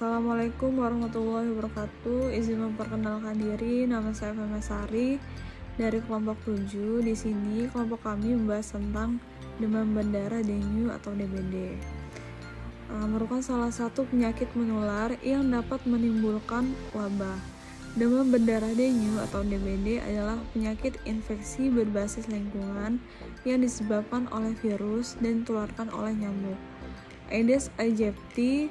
Assalamualaikum warahmatullahi wabarakatuh. Izin memperkenalkan diri, nama saya Fema Sari dari kelompok 7. Di sini kelompok kami membahas tentang demam berdarah dengue atau DBD. Merupakan salah satu penyakit menular yang dapat menimbulkan wabah. Demam berdarah dengue atau DBD adalah penyakit infeksi berbasis lingkungan yang disebabkan oleh virus dan ditularkan oleh nyamuk. Aedes aegypti.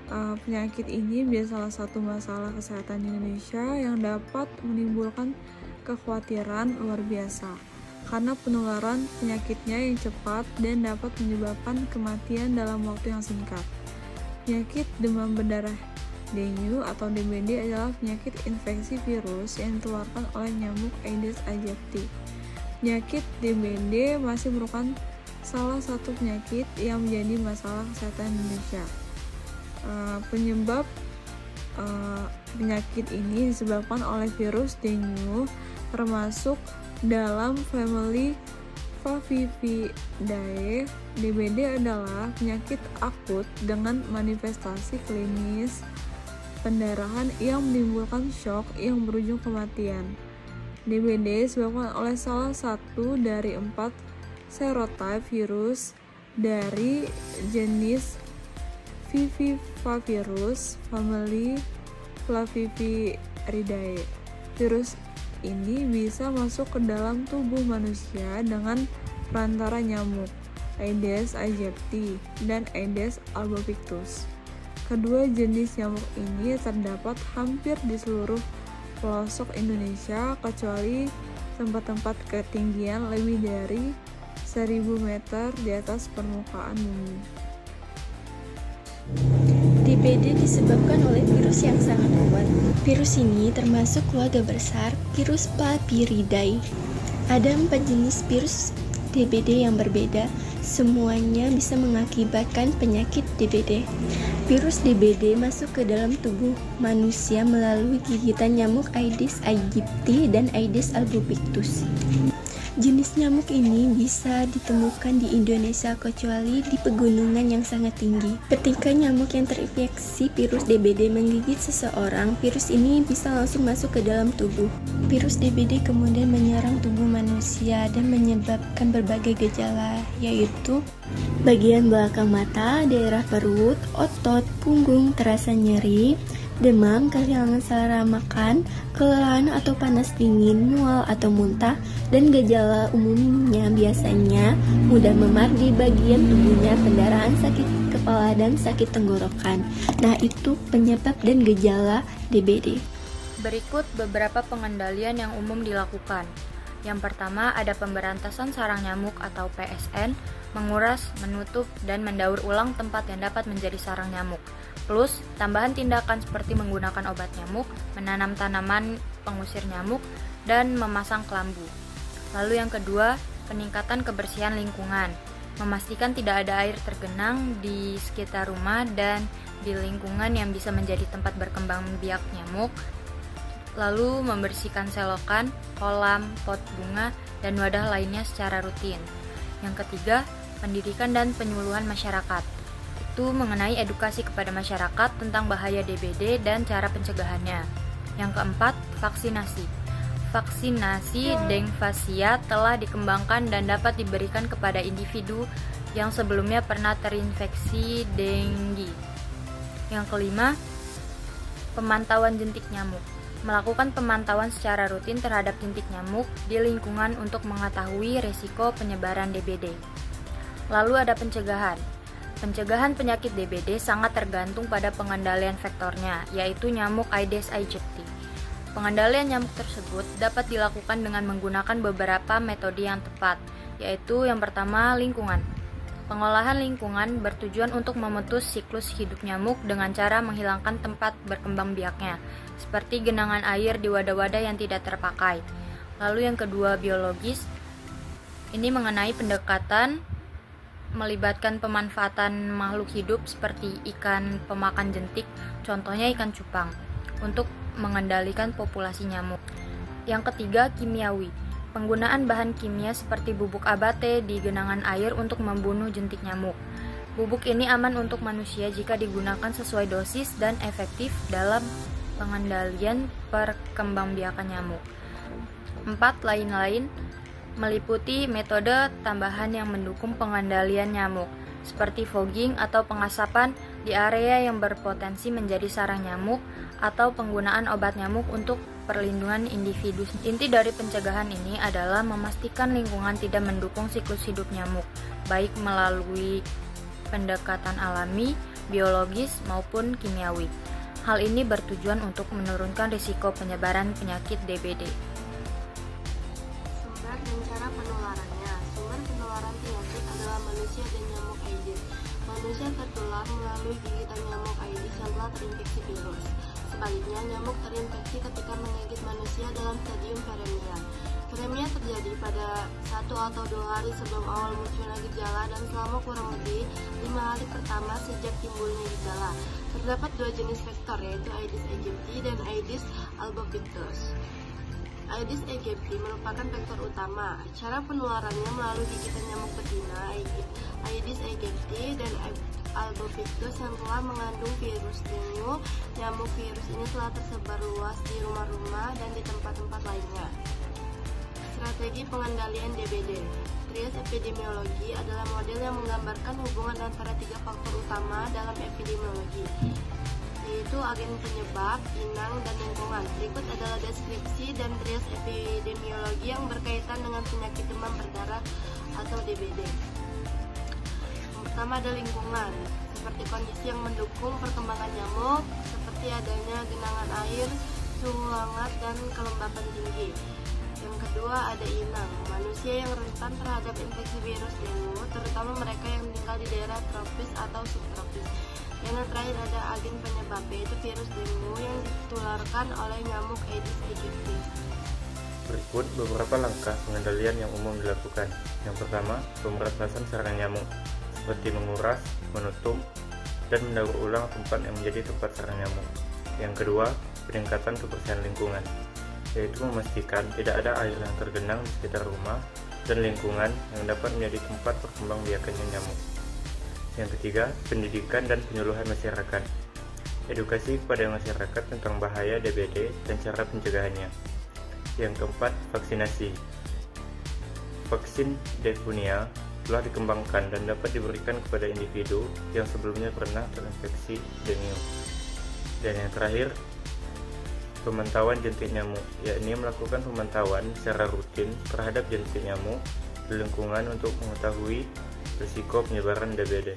Penyakit ini menjadi salah satu masalah kesehatan di Indonesia yang dapat menimbulkan kekhawatiran luar biasa karena penularan penyakitnya yang cepat dan dapat menyebabkan kematian dalam waktu yang singkat. Penyakit demam berdarah dengue atau DBD adalah penyakit infeksi virus yang ditularkan oleh nyamuk Aedes aegypti. Penyakit DBD masih merupakan salah satu penyakit yang menjadi masalah kesehatan Indonesia. Penyebab penyakit ini disebabkan oleh virus dengue termasuk dalam famili Favipidae. DBD adalah penyakit akut dengan manifestasi klinis pendarahan yang menimbulkan shock yang berujung kematian. DBD disebabkan oleh salah satu dari 4 serotipe virus dari jenis Vivipavirus famili Flaviviridae. Virus ini bisa masuk ke dalam tubuh manusia dengan perantara nyamuk Aedes aegypti dan Aedes albopictus. Kedua jenis nyamuk ini terdapat hampir di seluruh pelosok Indonesia kecuali tempat-tempat ketinggian lebih dari 1000 meter di atas permukaan bumi. DBD disebabkan oleh virus yang sangat kuat. Virus ini termasuk keluarga besar virus Papiridae. Ada 4 jenis virus DBD yang berbeda. Semuanya bisa mengakibatkan penyakit DBD. Virus DBD masuk ke dalam tubuh manusia melalui gigitan nyamuk Aedes aegypti dan Aedes albopictus. Jenis nyamuk ini bisa ditemukan di Indonesia kecuali di pegunungan yang sangat tinggi. Ketika nyamuk yang terinfeksi virus DBD menggigit seseorang, virus ini bisa langsung masuk ke dalam tubuh. Virus DBD kemudian menyerang tubuh manusia dan menyebabkan berbagai gejala, yaitu bagian belakang mata, daerah perut, otot, punggung terasa nyeri, demam, kehilangan selera makan, kelelahan atau panas dingin, mual atau muntah, dan gejala umumnya biasanya mudah memar di bagian tubuhnya, pendarahan, sakit kepala, dan sakit tenggorokan. Nah, itu penyebab dan gejala DBD. Berikut beberapa pengendalian yang umum dilakukan. Yang pertama ada pemberantasan sarang nyamuk atau PSN, menguras, menutup, dan mendaur ulang tempat yang dapat menjadi sarang nyamuk. Plus, tambahan tindakan seperti menggunakan obat nyamuk, menanam tanaman pengusir nyamuk, dan memasang kelambu. Lalu yang kedua, peningkatan kebersihan lingkungan. Memastikan tidak ada air tergenang di sekitar rumah dan di lingkungan yang bisa menjadi tempat berkembang biak nyamuk. Lalu membersihkan selokan, kolam, pot bunga, dan wadah lainnya secara rutin. Yang ketiga, pendidikan dan penyuluhan masyarakat. Itu mengenai edukasi kepada masyarakat tentang bahaya DBD dan cara pencegahannya. Yang keempat, vaksinasi. Vaksinasi Dengvasia telah dikembangkan dan dapat diberikan kepada individu yang sebelumnya pernah terinfeksi dengue. Yang kelima, pemantauan jentik nyamuk. Melakukan pemantauan secara rutin terhadap jentik nyamuk di lingkungan untuk mengetahui risiko penyebaran DBD. Lalu ada pencegahan. Pencegahan penyakit DBD sangat tergantung pada pengendalian vektornya, yaitu nyamuk Aedes aegypti. Pengendalian nyamuk tersebut dapat dilakukan dengan menggunakan beberapa metode yang tepat, yaitu yang pertama lingkungan. Pengolahan lingkungan bertujuan untuk memutus siklus hidup nyamuk dengan cara menghilangkan tempat berkembang biaknya, seperti genangan air di wadah-wadah yang tidak terpakai. Lalu yang kedua biologis, ini mengenai pendekatan melibatkan pemanfaatan makhluk hidup seperti ikan pemakan jentik, contohnya ikan cupang, untuk mengendalikan populasi nyamuk. Yang ketiga, kimiawi. Penggunaan bahan kimia seperti bubuk abate di genangan air untuk membunuh jentik nyamuk. Bubuk ini aman untuk manusia jika digunakan sesuai dosis dan efektif dalam pengendalian perkembangbiakan nyamuk. 4. Lain-lain meliputi metode tambahan yang mendukung pengendalian nyamuk, seperti fogging atau pengasapan di area yang berpotensi menjadi sarang nyamuk, atau penggunaan obat nyamuk untuk perlindungan individu. Inti dari pencegahan ini adalah memastikan lingkungan tidak mendukung siklus hidup nyamuk, baik melalui pendekatan alami, biologis, maupun kimiawi. Hal ini bertujuan untuk menurunkan risiko penyebaran penyakit DBD. Sumber dan cara penularannya. Sumber penularan penyakit adalah manusia dan nyamuk Aedes. Manusia tertular melalui gigitan nyamuk Aedes yang telah terinfeksi virus. Sebaliknya, nyamuk terinfeksi ketika menggigit manusia dalam stadium paremia. Paremia terjadi pada 1 atau 2 hari sebelum awal munculnya gejala dan selama kurang lebih 5 hari pertama sejak timbulnya gejala. Terdapat 2 jenis vektor, yaitu Aedes aegypti dan Aedes albopictus. Aedes aegypti merupakan vektor utama. Cara penularannya melalui gigitan nyamuk betina Aedes aegypti dan albopictus yang telah mengandung virus dengue. Nyamuk virus ini telah tersebar luas di rumah-rumah dan di tempat-tempat lainnya. Strategi pengendalian DBD. Trias epidemiologi adalah model yang menggambarkan hubungan antara 3 faktor utama dalam epidemiologi, yaitu agen penyebab, inang, dan lingkungan. Berikut adalah deskripsi dan trias epidemiologi yang berkaitan dengan penyakit demam berdarah atau DBD. Yang pertama ada lingkungan, seperti kondisi yang mendukung perkembangan nyamuk, seperti adanya genangan air, suhu hangat, dan kelembapan tinggi. Yang kedua ada inang, manusia yang rentan terhadap infeksi virus dengue, terutama mereka yang tinggal di daerah tropis atau subtropis. Dan yang terakhir ada agen penyebab, yaitu virus dengue yang ditularkan oleh nyamuk Aedes aegypti. Berikut beberapa langkah pengendalian yang umum dilakukan. Yang pertama, pemberantasan sarang nyamuk, seperti menguras, menutup, dan mendaur ulang tempat yang menjadi tempat sarang nyamuk. Yang kedua, peningkatan kebersihan lingkungan, yaitu memastikan tidak ada air yang tergenang di sekitar rumah dan lingkungan yang dapat menjadi tempat perkembangbiakannya nyamuk. Yang ketiga, pendidikan dan penyuluhan masyarakat, edukasi kepada masyarakat tentang bahaya DBD dan cara pencegahannya. Yang keempat, vaksinasi. Vaksin Defunia telah dikembangkan dan dapat diberikan kepada individu yang sebelumnya pernah terinfeksi dengue. Dan yang terakhir, pemantauan jentik nyamuk, yakni melakukan pemantauan secara rutin terhadap jentik nyamuk di lingkungan untuk mengetahui risiko penyebaran DBD.